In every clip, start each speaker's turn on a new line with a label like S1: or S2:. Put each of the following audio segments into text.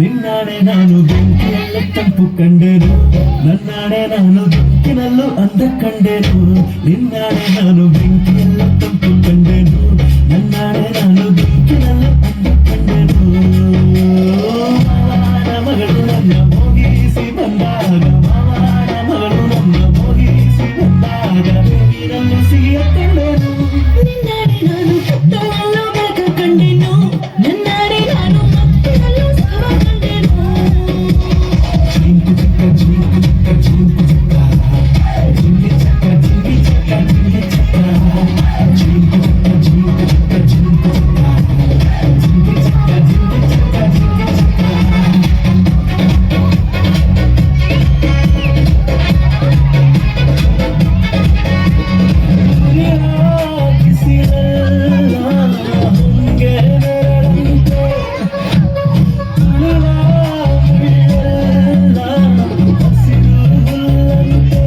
S1: ನಿನ್ನಾಡೆ ನಾನು ಬೆಂಕಿಯಲ್ಲೂ ತಂಪು ಕಂಡೆನು, ನನ್ನಾಡೆ ನಾನು ಬೆಂಕಿನಲ್ಲೂ ಅಂದ ಕಂಡೆನು. ನಿನ್ನಾಡೆ ನಾನು ಬೆಂಕಿಯಲ್ಲೂ ತಂಪು ಕಂಡೆನು, ನನ್ನಾಡೆ ನಾನು ಬೆಂಕಿನಲ್ಲೂ ಅಂದ ಕಂಡೆನು. ಮಾವನ ಮಗಳು ನನ್ನ ಮೋಗಿಸಿ ಬಂದಾಗ, ಮಾವನ ಮಗಳು ನನ್ನ ಮೋಗಿಸಿ ಬಂದಾಗ ನೀರನ್ನು ಸಿಹಿಯ ಕಂಡೆನು.
S2: ನಿನ್ನಾಡೆ ನಾನು ಕತ್ತಲಲ್ಲೂ ಬೆಳಕ ಕಂಡೆನು, ನನ್ನಾಡೆ ನಾನು ಮತ್ತಲಲ್ಲೂ ಸವ ಕಂಡೆನು.
S1: ಜಿಂಕು ಚಕ್ಕ ಜಿಂಕು ಚಕ್ಕ ಜಿಂಕು ಚಕ್ಕ ಜಿಂಗಿ ಚಕ್ಕ ಜಿಂಗಿ ಚಕ್ಕ ಜಿಂಗಿ ಚಕ್ಕ ಜಿಂಕು ಚಕ್ಕ ಜಿಂಕು ಚಕ್ಕ ಜಿಂಕು ಚಕ್ಕ ಜಿಂಗಿ ಚಕ್ಕ ಜಿಂಗಿ ಚಕ್ಕ ಜಿಂಗಿ ಚಕ್ಕ. ಬಿಸಿಲಲ್ಲ ಹಂಗೆ ನೆರಳಂತೆ, ಮಳೆಲ್ಲ ಹಸಿರು ಹುಲ್ಲಂತೆ,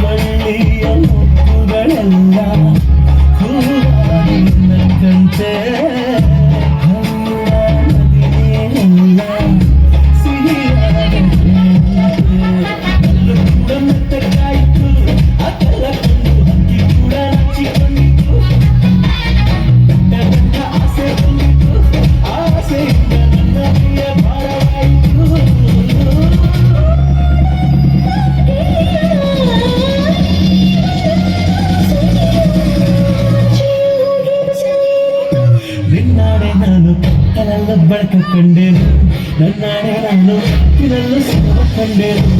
S1: ಬಳ್ಳಿಯ ಮುಕ್ಕುಗಳೆಲ್ಲ ಹೂವಾಗಿ ನಕ್ಕಂತೆ, ಹರಿಯುವ ನದಿ ನೀರೆಲ್ಲ ಸಿಹಿಯಾದ ಜೇನಂತೆ. ಕಲ್ಲು ಕೂಡ ಮೆತ್ತಗಾಯಿತು, ಆ ಕಲ್ಲ ಕಂಡು ಹಕ್ಕಿ ಕೂಡ ನಾಚಿಕೊಂಡಿತು. ಬೆಟ್ಟ ಬೆಟ್ಟ ಆಸೆ ಬಂದಿತು, ಆ ಆಸೆಯಿಂದ ನನ್ನ ಪ್ರಿಯ ಭಾರವಾಯಿತು. ನಿನ್ನಾಡೆ ನಾನು ಕತ್ತಲಲ್ಲ ಬೆಳಕ ಕಂಡೆನು, ನನ್ನಾಡೆ ನಾನು ಬೆಳಕಿನಲ್ಲೂ ಸುಖ ಕಂಡೆನು.